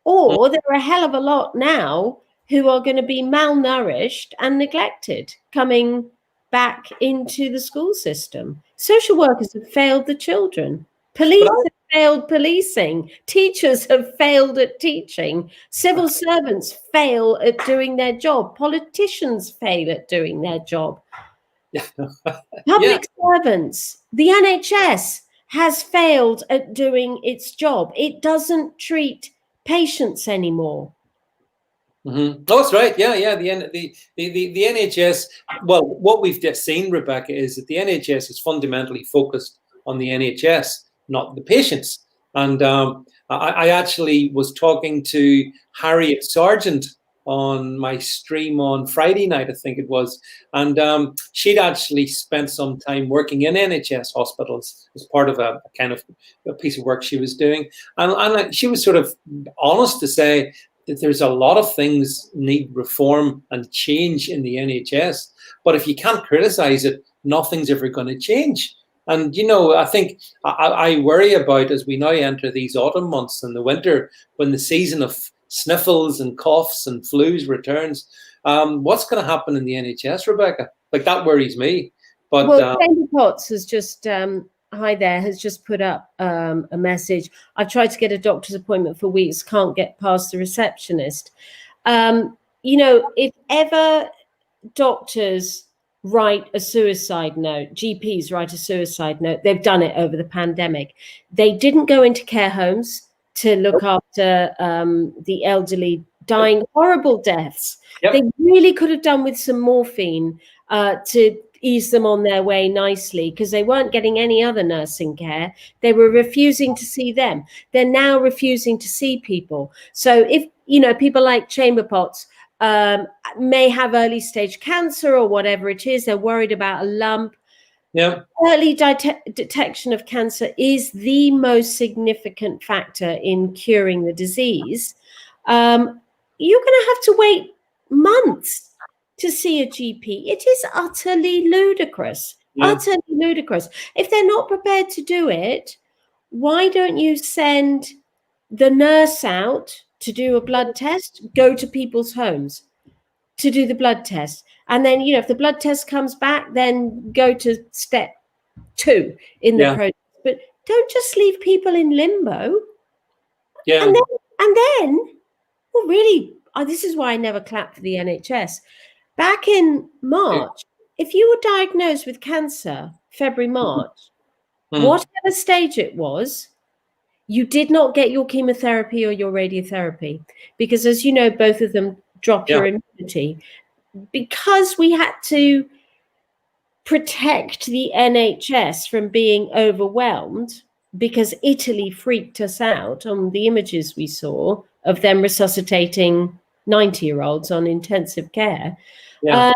or there are a hell of a lot now who are going to be malnourished and neglected coming back into the school system. Social workers have failed the children. Police have failed policing. Teachers have failed at teaching. Civil servants fail at doing their job. Politicians fail at doing their job. Public servants, the NHS has failed at doing its job. It doesn't treat patients anymore. Oh, that's right. Yeah. The NHS. Well, what we've just seen, Rebecca, is that the NHS is fundamentally focused on the NHS, not the patients. And I actually was talking to Harriet Sargent on my stream on Friday night, I think it was, and she'd actually spent some time working in NHS hospitals as part of a kind of a piece of work she was doing, and she was sort of honest to say that there's a lot of things need reform and change in the NHS, but if you can't criticize it, nothing's ever going to change. And, you know, I think I worry about, as we now enter these autumn months and the winter, when the season of sniffles and coughs and flus returns, what's going to happen in the NHS, Rebecca? Like, that worries me. But well, Jamie Potts has just hi there, has just put up a message. I've tried to get a doctor's appointment for weeks, can't get past the receptionist. You know, if ever doctors write a suicide note, GPs write a suicide note, they've done it over the pandemic. They didn't go into care homes to look after the elderly dying horrible deaths. They really could have done with some morphine to ease them on their way nicely, because they weren't getting any other nursing care. They were refusing to see them. They're now refusing to see people. So if, you know, people like Chamber Potts may have early stage cancer or whatever it is, they're worried about a lump. Early detection of cancer is the most significant factor in curing the disease. You're going to have to wait months to see a GP. It is utterly ludicrous, utterly ludicrous. If they're not prepared to do it, why don't you send the nurse out to do a blood test, go to people's homes to do the blood test? And then, you know, if the blood test comes back, then go to step 2 in the process. But don't just leave people in limbo. And then, well, really, this is why I never clap for the NHS. Back in March, if you were diagnosed with cancer, February, March, whatever stage it was, you did not get your chemotherapy or your radiotherapy because, as you know, both of them drop Yeah. your immunity. Because we had to protect the NHS from being overwhelmed, because Italy freaked us out on the images we saw of them resuscitating 90-year-olds on intensive care. Yeah.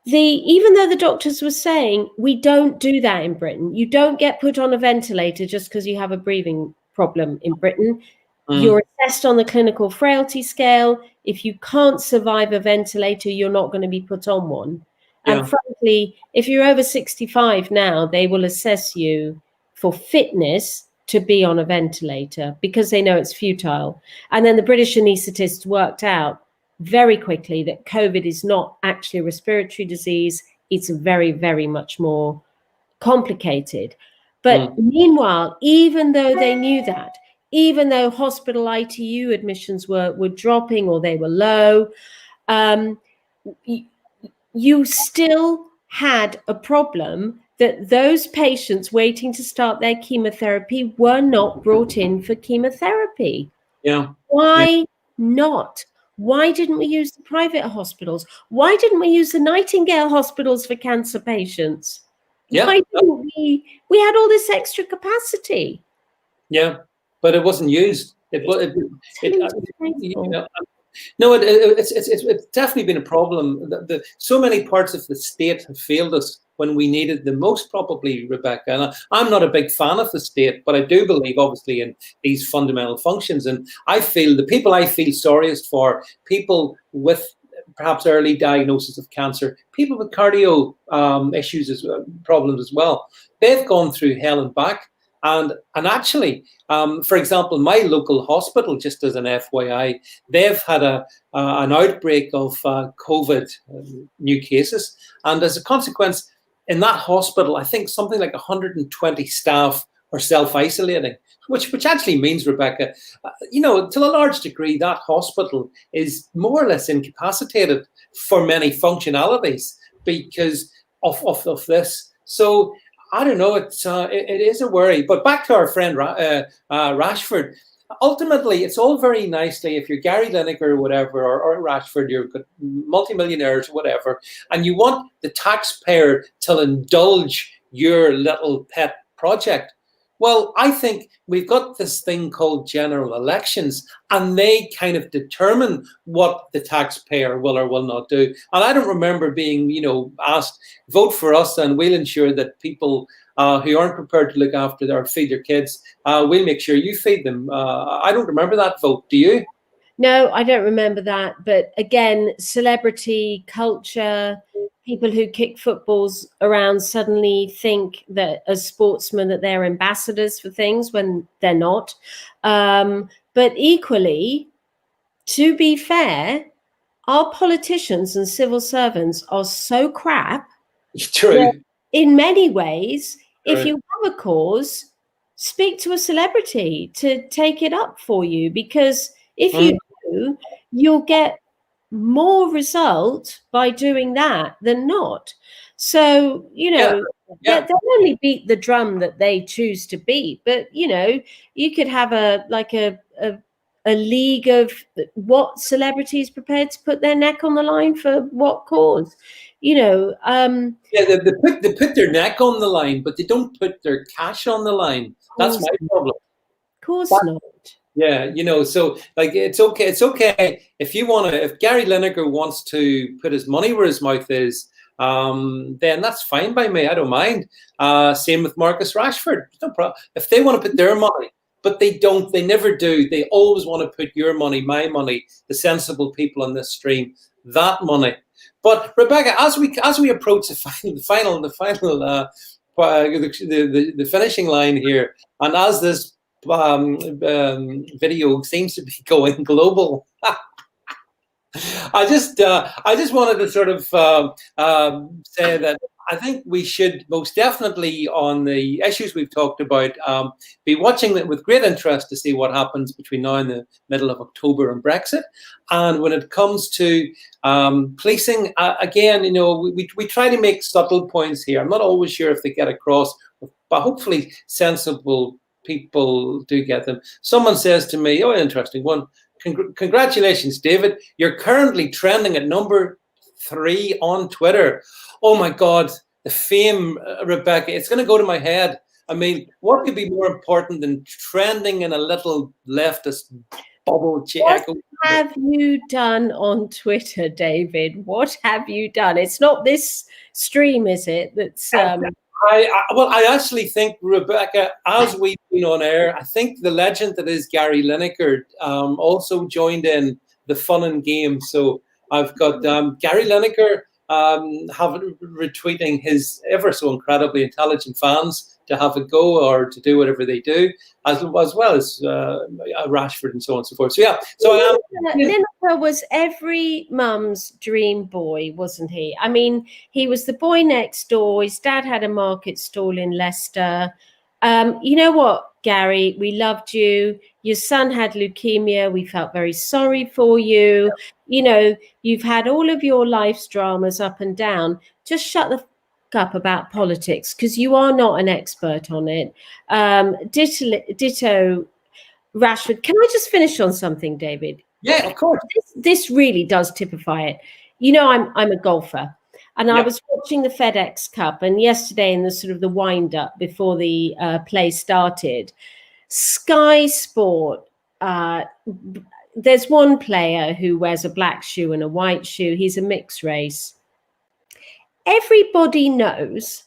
Even though the doctors were saying, we don't do that in Britain. You don't get put on a ventilator just because you have a breathing problem in Britain. You're assessed on the clinical frailty scale. If you can't survive a ventilator, you're not going to be put on one. Yeah. And frankly, if you're over 65 now, they will assess you for fitness to be on a ventilator because they know it's futile. And then the British anaesthetists worked out very quickly that COVID is not actually a respiratory disease. It's very, very much more complicated. But meanwhile, even though they knew that, even though hospital ITU admissions were dropping or they were low, you still had a problem that those patients waiting to start their chemotherapy were not brought in for chemotherapy. Yeah. Why not? Why didn't we use the private hospitals? Why didn't we use the Nightingale hospitals for cancer patients? Yeah. Why didn't we had all this extra capacity? Yeah, but it wasn't used. It's definitely been a problem. So many parts of the state have failed us when we needed the most, probably, Rebecca. And I'm not a big fan of the state, but I do believe, obviously, in these fundamental functions. And I feel the people I feel sorriest for, people with perhaps early diagnosis of cancer, people with cardio issues, problems as well. They've gone through hell and back. And actually, for example, my local hospital, just as an FYI, they've had an outbreak of COVID new cases. And as a consequence, in that hospital, I think something like 120 staff are self-isolating, which actually means, Rebecca, to a large degree, that hospital is more or less incapacitated for many functionalities because of this. So I don't know. It is a worry. But back to our friend Rashford. Ultimately, it's all very nicely if you're Gary Lineker or whatever, or Rashford, you're multimillionaires or whatever, and you want the taxpayer to indulge your little pet project. Well, I think we've got this thing called general elections, and they kind of determine what the taxpayer will or will not do. And I don't remember being, asked, vote for us and we'll ensure that people who aren't prepared to look after or feed their kids, we'll make sure you feed them. I don't remember that vote. Do you? No, I don't remember that. But again, celebrity culture, people who kick footballs around suddenly think that as sportsmen that they're ambassadors for things when they're not. But equally, to be fair, our politicians and civil servants are so crap. True. In many ways, True. if you have a cause, speak to a celebrity to take it up for you, because if you do, you'll get more result by doing that than not. So, they'll only beat the drum that they choose to beat. But, you could have a league of what celebrities prepared to put their neck on the line for what cause. They put their neck on the line, but they don't put their cash on the line. That's my problem. Of course not. Yeah, so it's okay. It's okay if Gary Lineker wants to put his money where his mouth is, then that's fine by me. I don't mind. Same with Marcus Rashford. No problem. If they want to put their money, but they don't, they never do. They always want to put your money, my money, the sensible people on this stream, that money. But Rebecca, as we approach the finishing line here, and as this video seems to be going global, I just wanted to sort of say that I think we should most definitely, on the issues we've talked about, be watching it with great interest to see what happens between now and the middle of October and Brexit. And when it comes to policing, again, we try to make subtle points here. I'm not always sure if they get across, but hopefully sensible people do get them. Someone says to me, oh, interesting one. Congratulations, David. You're currently trending at number 3 on Twitter. Oh my God, the fame, Rebecca, it's going to go to my head. I mean, what could be more important than trending in a little leftist bubble? What have you done on Twitter, David? What have you done? It's not this stream, is it? That's I actually think, Rebecca, as we've been on air, I think the legend that is Gary Lineker also joined in the fun and game. So I've got Gary Lineker retweeting his ever so incredibly intelligent fans to have a go or to do whatever they do, as well as Rashford and so on and so forth. So yeah, so Lineker was every mum's dream boy, wasn't he? I mean, he was the boy next door. His dad had a market stall in Leicester. You know what, Gary? We loved you. Your son had leukemia. We felt very sorry for you. You know, you've had all of your life's dramas up and down. Just shut the up about politics, because you are not an expert on it. Ditto Rashford. Can I just finish on something, David? Yeah, of course. This really does typify it. You know, I'm a golfer, and I was watching the FedEx Cup, and yesterday in the sort of the wind up before the play started, Sky Sport. There's one player who wears a black shoe and a white shoe. He's a mixed race. Everybody knows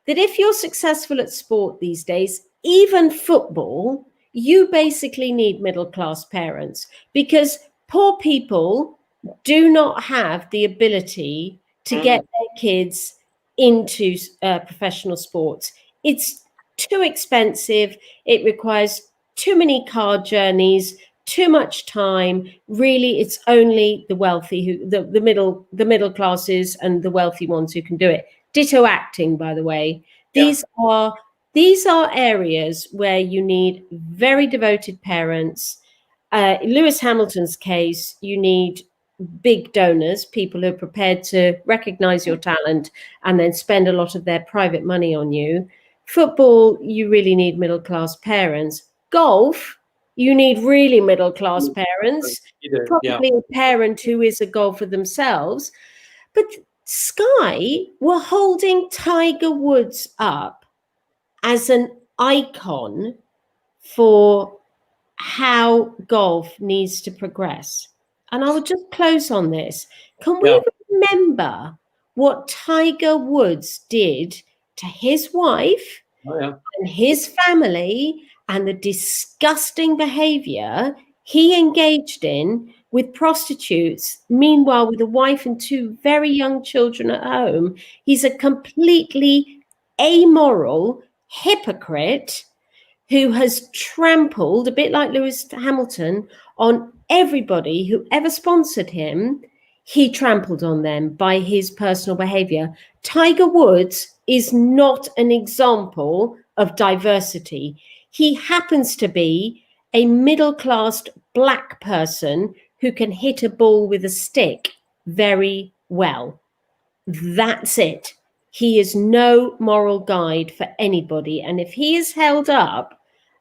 that if you're successful at sport these days, even football, you basically need middle-class parents, because poor people do not have the ability to get their kids into professional sports. It's too expensive. It requires too many car journeys, too much time. Really, it's only the wealthy who the middle classes and the wealthy ones who can do it. Ditto acting, by the way. These are areas where you need very devoted parents. Lewis Hamilton's case, you need big donors, people who are prepared to recognize your talent and then spend a lot of their private money on you. Football, you really need middle-class parents. Golf, you need really middle-class parents, probably a parent who is a golfer themselves. But Sky were holding Tiger Woods up as an icon for how golf needs to progress. And I will just close on this. Can we remember what Tiger Woods did to his wife and his family, and the disgusting behavior he engaged in with prostitutes, meanwhile with a wife and 2 very young children at home? He's a completely amoral hypocrite who has trampled, a bit like Lewis Hamilton, on everybody who ever sponsored him. He trampled on them by his personal behavior. Tiger Woods is not an example of diversity. He happens to be a middle-class black person who can hit a ball with a stick very well. That's it. He is no moral guide for anybody. And if he is held up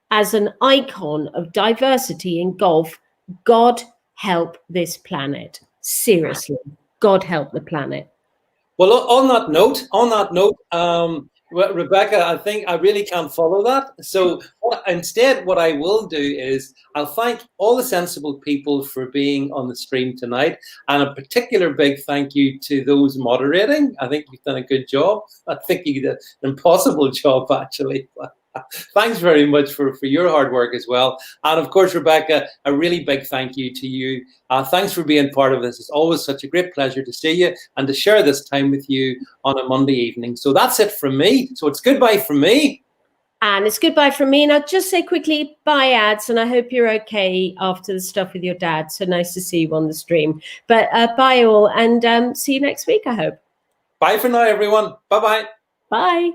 as an icon of diversity in golf, God help this planet. Seriously, God help the planet. Well, on that note, Rebecca, I think I really can't follow that. So instead, what I will do is I'll thank all the sensible people for being on the stream tonight, and a particular big thank you to those moderating. I think you've done a good job. I think you did an impossible job, actually. Thanks very much for your hard work as well. And of course, Rebecca, a really big thank you to you. Thanks for being part of this. It's always such a great pleasure to see you and to share this time with you on a Monday evening. So that's it from me. So it's goodbye from me. And it's goodbye from me. And I'll just say quickly, bye, Ads. And I hope you're okay after the stuff with your dad. So nice to see you on the stream. But bye all, and see you next week, I hope. Bye for now, everyone. Bye-bye. Bye.